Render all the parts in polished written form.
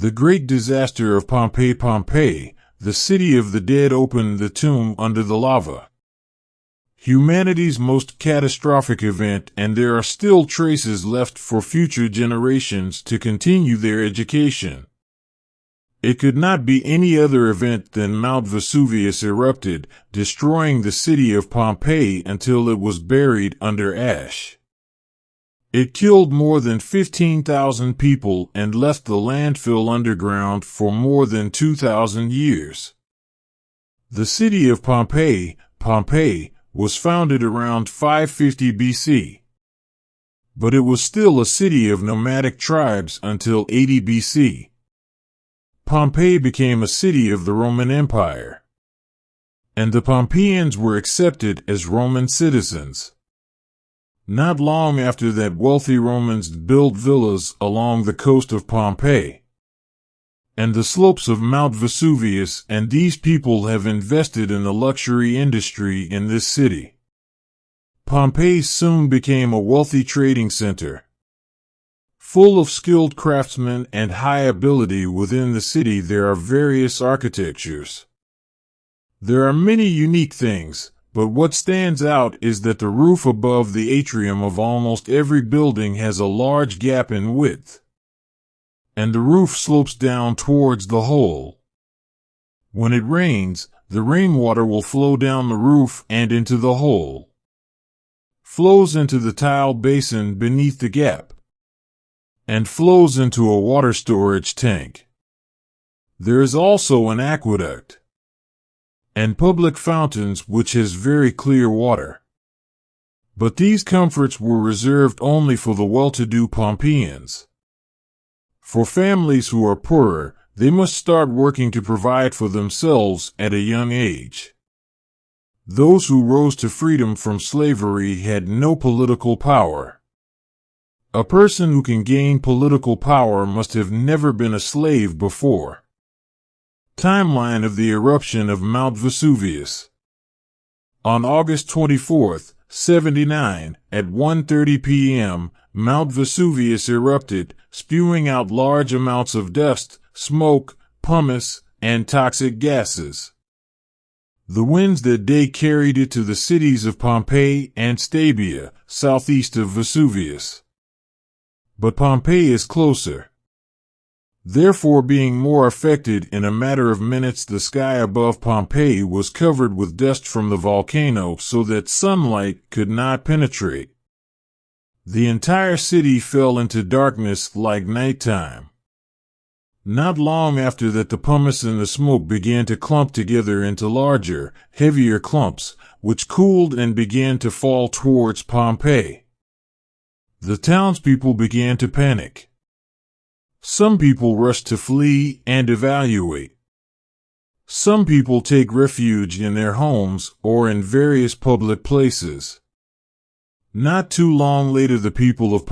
The great disaster of Pompeii. Pompeii, the city of the dead, opened the tomb under the lava. Humanity's most catastrophic event, and there are still traces left for future generations to continue their education. It could not be any other event than Mount Vesuvius erupted, destroying the city of Pompeii until it was buried under ash. It killed more than 15,000 people and left the landfill underground for more than 2,000 years. The city of Pompeii, was founded around 550 BC. But it was still a city of nomadic tribes until 80 BC. Pompeii became a city of the Roman Empire, and the Pompeians were accepted as Roman citizens. Not long after that, wealthy Romans built villas along the coast of Pompeii and the slopes of Mount Vesuvius, and these people have invested in the luxury industry in this city. Pompeii soon became a wealthy trading center. Full of skilled craftsmen and high ability. Within the city there are various architectures. There are many unique things, but what stands out is that the roof above the atrium of almost every building has a large gap in width, and the roof slopes down towards the hole. When it rains, the rainwater will flow down the roof and into the hole, flows into the tile basin beneath the gap, and flows into a water storage tank. There is also an aqueduct and public fountains which has very clear water. But these comforts were reserved only for the well-to-do Pompeians. For families who are poorer, they must start working to provide for themselves at a young age. Those who rose to freedom from slavery had no political power. A person who can gain political power must have never been a slave before. Timeline of the eruption of Mount Vesuvius. On August 24, 79, at 1:30 p.m., Mount Vesuvius erupted, spewing out large amounts of dust, smoke, pumice, and toxic gases. The winds that day carried it to the cities of Pompeii and Stabia, southeast of Vesuvius. But Pompeii is closer. Therefore, being more affected, in a matter of minutes the sky above Pompeii was covered with dust from the volcano so that sunlight could not penetrate. The entire city fell into darkness like nighttime. Not long after that, the pumice and the smoke began to clump together into larger, heavier clumps, which cooled and began to fall towards Pompeii. The townspeople began to panic. Some people rushed to flee and evacuate. Some people take refuge in their homes or in various public places. Not too long later, the people of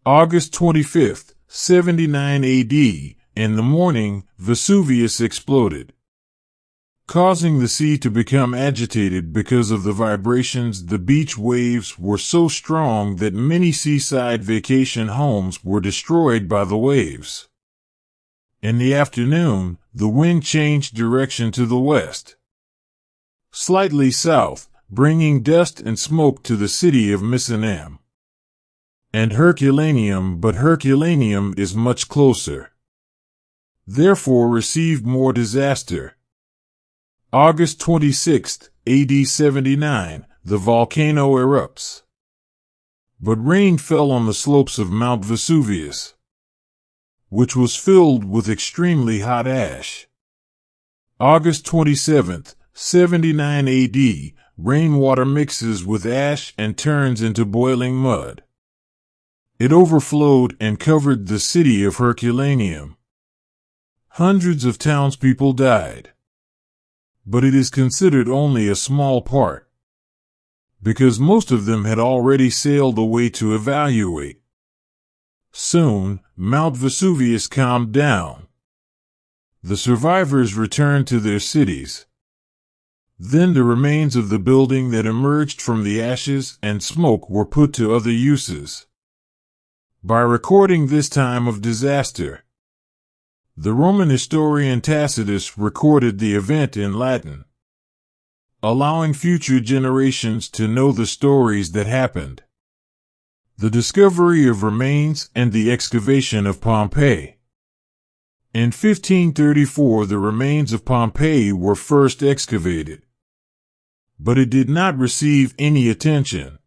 August 25, 79 AD, in the morning, Vesuvius exploded, causing the sea to become agitated because of the vibrations. The beach waves were so strong that many seaside vacation homes were destroyed by the waves. In the afternoon, the wind changed direction to the west, slightly south, bringing dust and smoke to the city of Misenum and Herculaneum, but Herculaneum is much closer, therefore received more disaster. August 26, AD 79, the volcano erupts. But rain fell on the slopes of Mount Vesuvius, which was filled with extremely hot ash. August 27, 79 AD, rainwater mixes with ash and turns into boiling mud. It overflowed and covered the city of Herculaneum. Hundreds of townspeople died. But it is considered only a small part, because most of them had already sailed away to evacuate. Soon, Mount Vesuvius calmed down. The survivors returned to their cities. Then the remains of the building that emerged from the ashes and smoke were put to other uses. By recording this time of disaster, the Roman historian Tacitus recorded the event in Latin, allowing future generations to know the stories that happened. The discovery of remains and the excavation of Pompeii. In 1534, the remains of Pompeii were first excavated, but it did not receive any attention.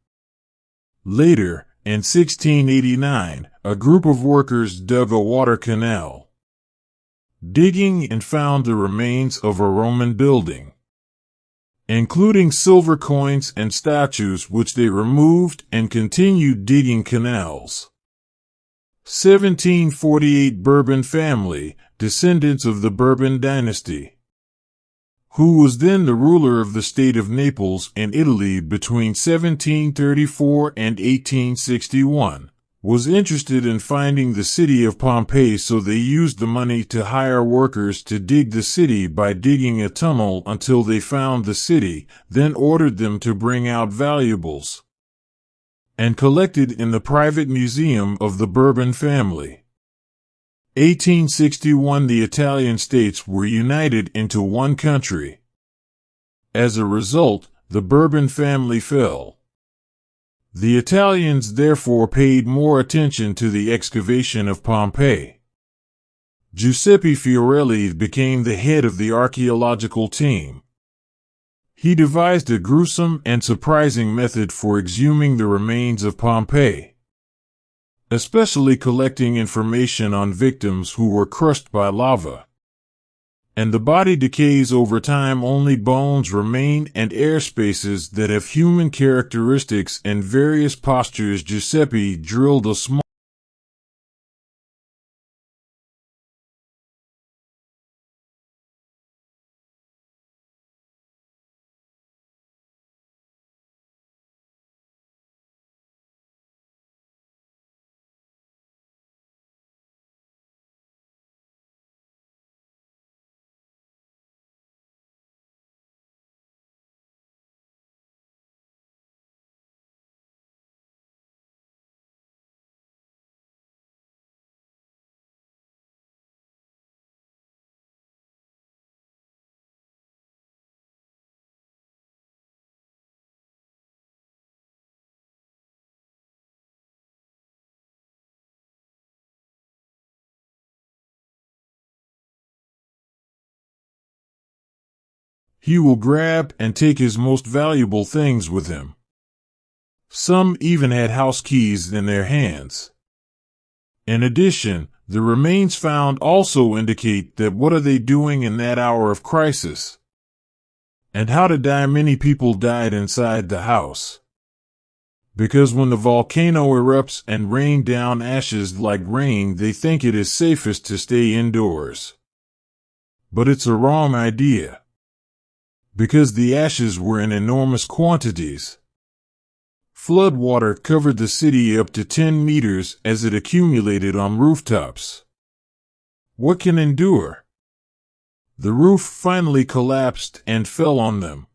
Later, in 1689, a group of workers dug a water canal, digging and found the remains of a Roman building, including silver coins and statues, which they removed and continued digging canals. 1748 Bourbon family, descendants of the Bourbon dynasty, who was then the ruler of the state of Naples in Italy between 1734 and 1861, was interested in finding the city of Pompeii, so they used the money to hire workers to dig the city by digging a tunnel until they found the city, then ordered them to bring out valuables and collected in the private museum of the Bourbon family. 1861, the Italian states were united into one country. As a result, the Bourbon family fell. The Italians therefore paid more attention to the excavation of Pompeii. Giuseppe Fiorelli became the head of the archaeological team. He devised a gruesome and surprising method for exhuming the remains of Pompeii, especially collecting information on victims who were crushed by lava. And the body decays over time, only bones remain and air spaces that have human characteristics and various postures. Giuseppe drilled a small He will grab and take his most valuable things with him. Some even had house keys in their hands. In addition, the remains found also indicate that what are they doing in that hour of crisis? And how to die? Many people died inside the house, because when the volcano erupts and rain down ashes like rain, they think it is safest to stay indoors. But it's a wrong idea, because the ashes were in enormous quantities. Flood water covered the city up to 10 meters as it accumulated on rooftops. What can endure? The roof finally collapsed and fell on them.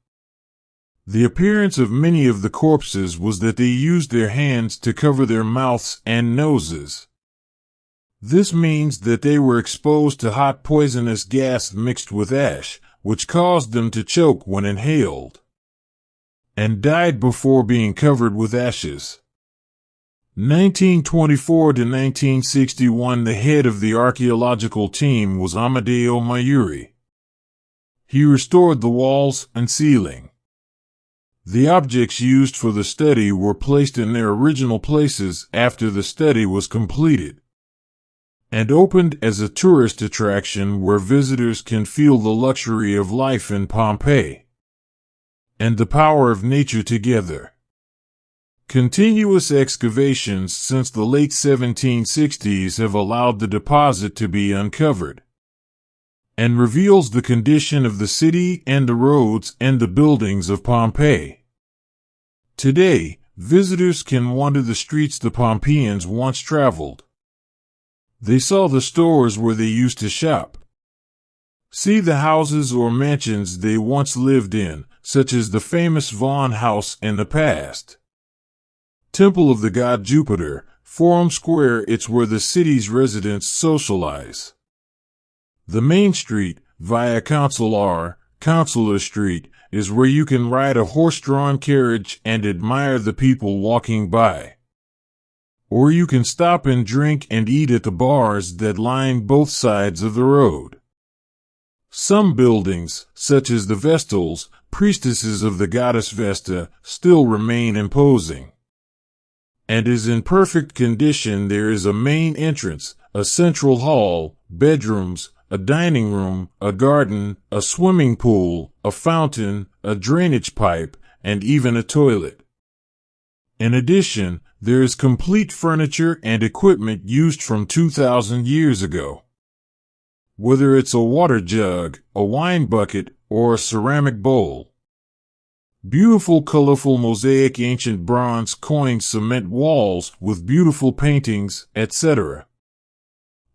The appearance of many of the corpses was that they used their hands to cover their mouths and noses. This means that they were exposed to hot poisonous gas mixed with ash, which caused them to choke when inhaled, and died before being covered with ashes. 1924 to 1961, the head of the archaeological team was Amedeo Maiuri. He restored the walls and ceiling. The objects used for the study were placed in their original places after the study was completed, and opened as a tourist attraction where visitors can feel the luxury of life in Pompeii and the power of nature together. Continuous excavations since the late 1760s have allowed the deposit to be uncovered, and reveals the condition of the city and the roads and the buildings of Pompeii. Today, visitors can wander the streets the Pompeians once traveled. They saw the stores where they used to shop, see the houses or mansions they once lived in, such as the famous Vaughan House in the past. Temple of the god Jupiter, Forum Square, it's where the city's residents socialize. The main street, Via Consular Street, is where you can ride a horse-drawn carriage and admire the people walking by. Or you can stop and drink and eat at the bars that line both sides of the road. Some buildings, such as the Vestals, priestesses of the goddess Vesta, still remain imposing. And is in perfect condition. There is a main entrance, a central hall, bedrooms, a dining room, a garden, a swimming pool, a fountain, a drainage pipe, and even a toilet. In addition, there is complete furniture and equipment used from 2,000 years ago. Whether it's a water jug, a wine bucket, or a ceramic bowl. Beautiful colorful mosaic, ancient bronze coins, cement walls with beautiful paintings, etc.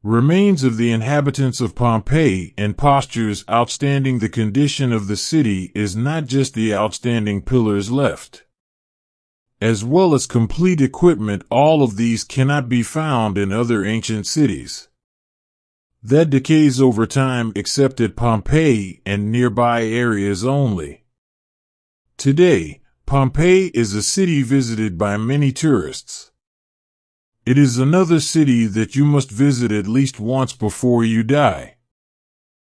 Remains of the inhabitants of Pompeii and postures outstanding the condition of the city is not just the outstanding pillars left. As well as complete equipment, all of these cannot be found in other ancient cities. That decays over time except at Pompeii and nearby areas only. Today, Pompeii is a city visited by many tourists. It is another city that you must visit at least once before you die.